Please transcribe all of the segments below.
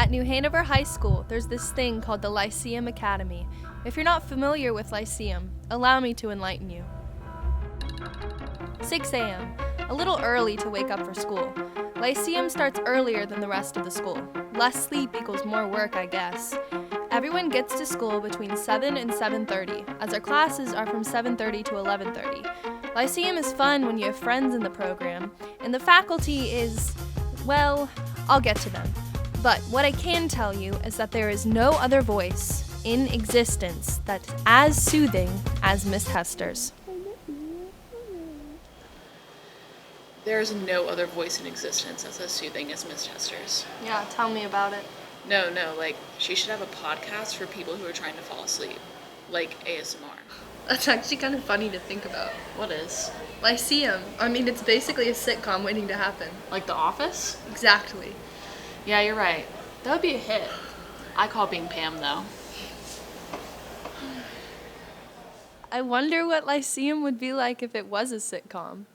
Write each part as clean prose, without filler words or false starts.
At New Hanover High School, there's this thing called the Lyceum Academy. If you're not familiar with Lyceum, allow me to enlighten you. 6 a.m., a little early to wake up for school. Lyceum starts earlier than the rest of the school. Less sleep equals more work, I guess. Everyone gets to school between 7 and 7:30, as our classes are from 7:30 to 11:30. Lyceum is fun when you have friends in the program, and the faculty is, well, I'll get to them. But what I can tell you is that there is no other voice in existence that's as soothing as Miss Hester's. There is no other voice in existence that's as soothing as Miss Hester's. Yeah, tell me about it. No, like, she should have a podcast for people who are trying to fall asleep. Like ASMR. That's actually kind of funny to think about. What is? Lyceum. I mean, it's basically a sitcom waiting to happen. Like The Office? Exactly. Yeah, you're right. That would be a hit. I call being Pam, though. I wonder what Lyceum would be like if it was a sitcom.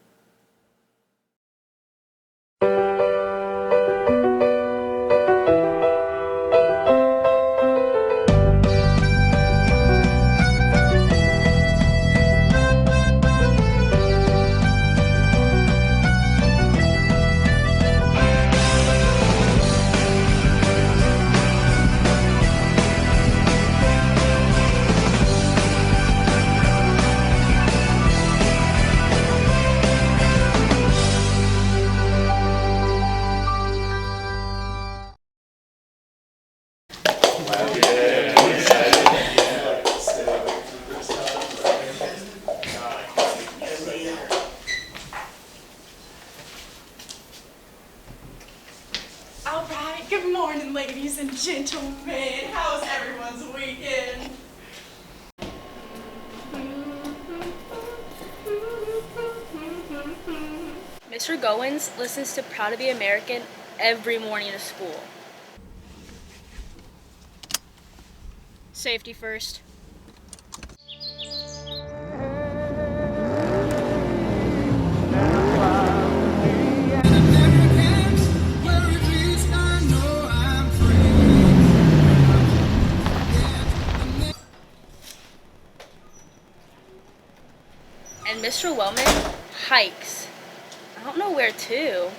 Alright, good morning, ladies and gentlemen. How's everyone's weekend? Mr. Goins listens to Proud to Be American every morning at school. Safety first. And Mr. Wellman hikes. I don't know where to.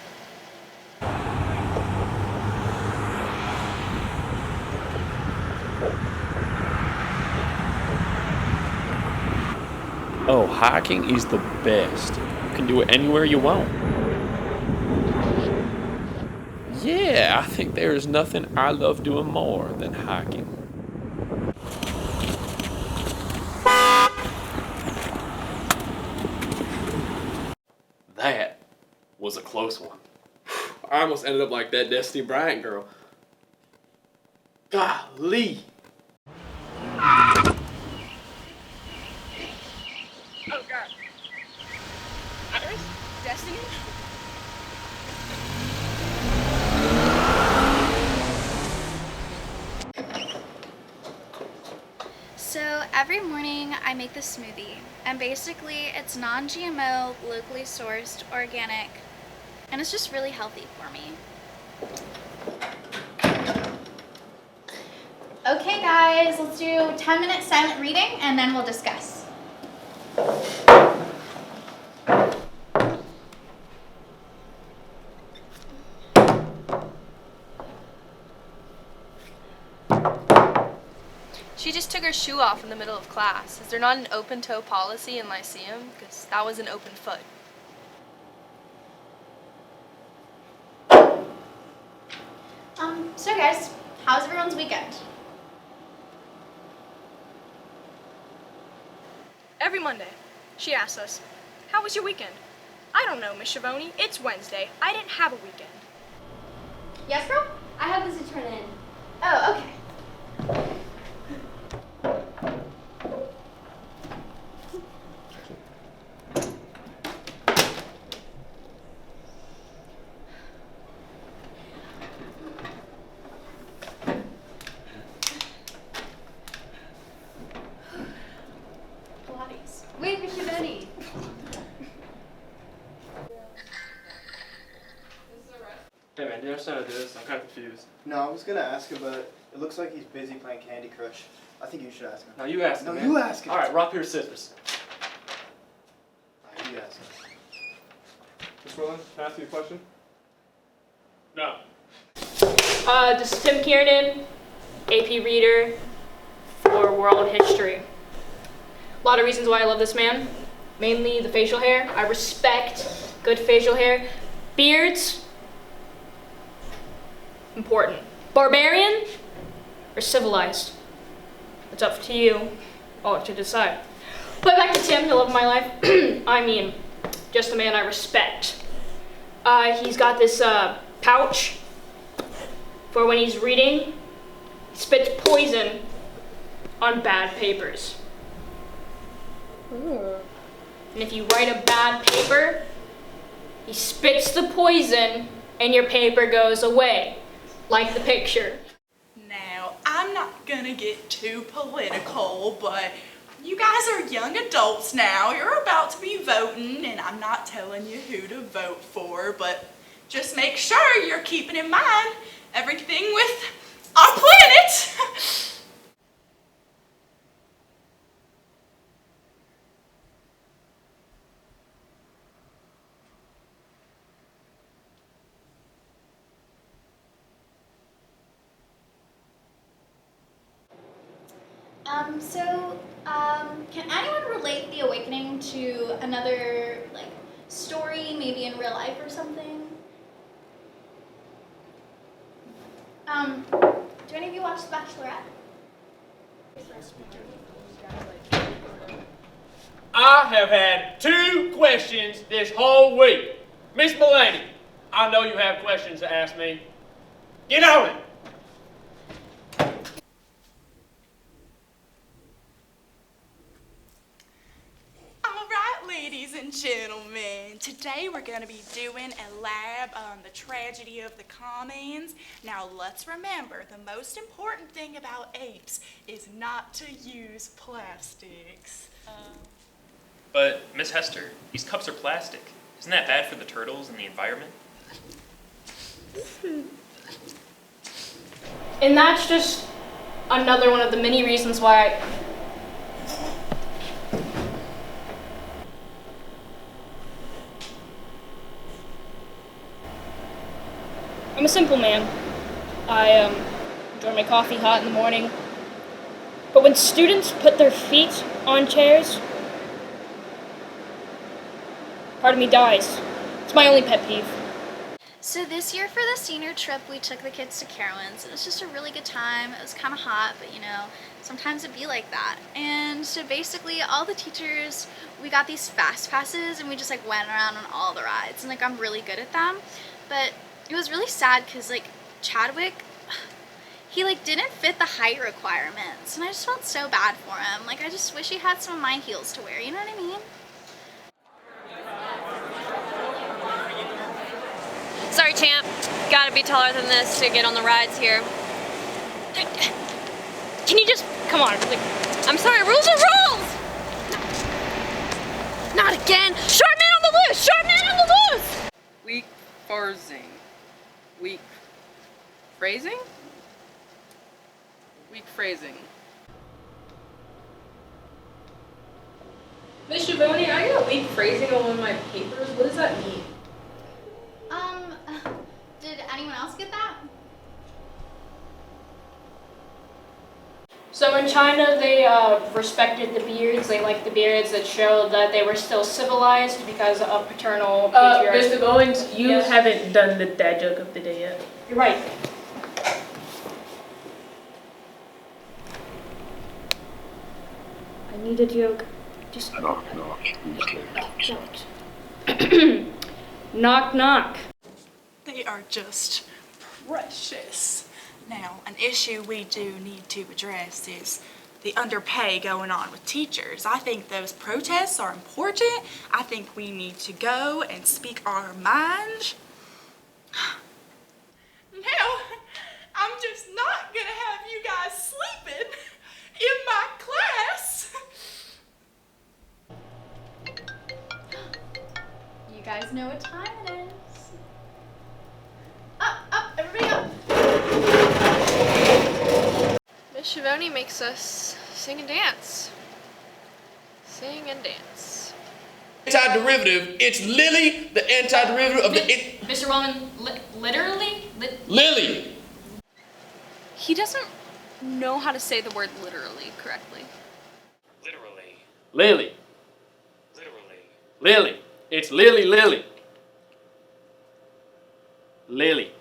Oh, hiking is the best. You can do it anywhere you want. Yeah, I think there is nothing I love doing more than hiking. That was a close one. I almost ended up like that Destiny Bryant girl. Golly. Oh god. Iris? Destiny? So every morning I make this smoothie, and basically it's non-GMO, locally sourced, organic, and it's just really healthy for me. Okay guys, let's do 10 minutes silent reading and then we'll discuss. She just took her shoe off in the middle of class. Is there not an open-toe policy in Lyceum? Because that was an open foot. So guys, how's everyone's weekend? Every Monday, she asks us, how was your weekend? I don't know, Miss Schiavone. It's Wednesday. I didn't have a weekend. Yes, girl? I have this to turn in. Oh, okay. Wait, Miss Schiavone. Hey man, do you understand how to do this? I'm kind of confused. No, I was gonna ask him, but it looks like he's busy playing Candy Crush. I think you should ask him. No, you ask him, No, man. you ask him. Alright, rock, paper, scissors. Alright, you ask him. Miss Rowland, can I ask you a question? No. This is Tim Kiernan, AP Reader for World History. A lot of reasons why I love this man. Mainly the facial hair. I respect good facial hair. Beards, important. Barbarian or civilized? It's up to you all to decide. But back to Tim, the love of my life. I mean, just a man I respect. He's got this pouch for when he's reading. He spits poison on bad papers. And if you write a bad paper, he spits the poison and your paper goes away, like the picture. Now, I'm not gonna get too political, but you guys are young adults now. You're about to be voting, and I'm not telling you who to vote for, but just make sure you're keeping in mind everything with our planet. Can anyone relate the awakening to another, like, story, maybe in real life or something? Do any of you watch The Bachelorette? I have had 2 questions this whole week. Miss Mulaney, I know you have questions to ask me. Get on it. Ladies and gentlemen, today we're going to be doing a lab on the tragedy of the commons. Now let's remember, the most important thing about apes is not to use plastics. But, Miss Hester, these cups are plastic. Isn't that bad for the turtles and the environment? And that's just another one of the many reasons why I'm a simple man. I enjoy my coffee hot in the morning. But when students put their feet on chairs, part of me dies. It's my only pet peeve. So this year for the senior trip, we took the kids to Carowinds. It was just a really good time. It was kind of hot, but you know, sometimes it'd be like that. And so basically all the teachers, we got these fast passes and we just like went around on all the rides. And like I'm really good at them. But it was really sad because like Chadwick, he like didn't fit the height requirements. And I just felt so bad for him. Like I just wish he had some of my heels to wear, you know what I mean? Sorry, champ. Gotta be taller than this to get on the rides here. Can you just, come on. Like, I'm sorry, rules are rules! Not again! Short man on the loose! Short man on the loose! Weak phrasing. Weak phrasing? Weak phrasing. Miss Shavoni, I got weak phrasing on one of my papers. What does that mean? Did anyone else get that? So in China, they respected the beards. They liked the beards that showed that they were still civilized because of paternal patriarchy. Mr. Goins, you Yes. haven't done the dad joke of the day yet. You're right. I need a joke. Just knock, knock. Knock, knock. They are just precious. Now, an issue we do need to address is the underpay going on with teachers. I think those protests are important. I think we need to go and speak our mind. Now, I'm just not gonna have you guys sleeping in my class. You guys know what time it is. Oh, Shivoni makes us sing and dance. Sing and dance. Antiderivative, it's Lily, the antiderivative of the... Mr. Wellman, literally? Lily! He doesn't know how to say the word literally correctly. Literally. Lily. Literally. Lily. It's Lily, Lily. Lily.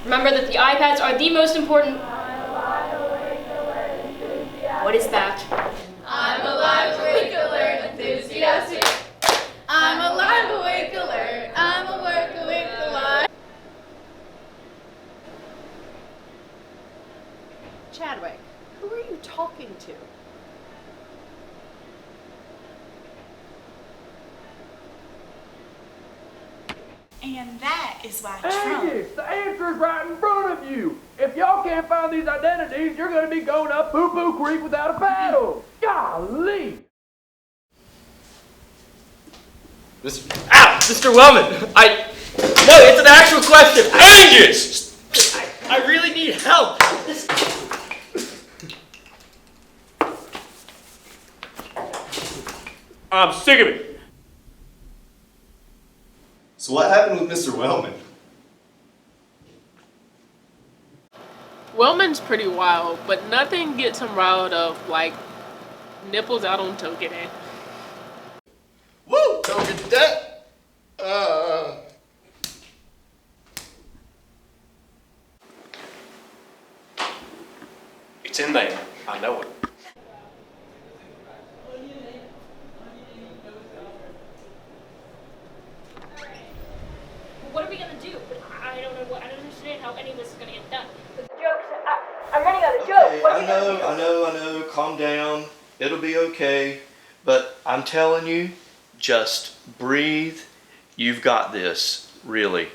Remember that the iPads are the most important. What is that? I'm alive, awake, alert, enthusiastic. I'm alive, awake, alert. I'm awake, alive. Chadwick, who are you talking to? And that is why Trump. Angus, the answer is right in front of you. If y'all can't find these identities, you're going to be going up poo-poo creek without a paddle. Golly! Mr. Wellman, No, it's an actual question. Angus! I really need help. I'm sick of it. So what happened with Mr. Wellman? Wellman's pretty wild, but nothing gets him riled up like nipples out on Token. Woo! Don't get that. It's in there. I know it. What are we gonna do? I don't know. I don't understand how any of this is gonna get done. The jokes. I'm running out of jokes. What are we gonna do? I know. Calm down. It'll be okay. But I'm telling you, just breathe. You've got this, really.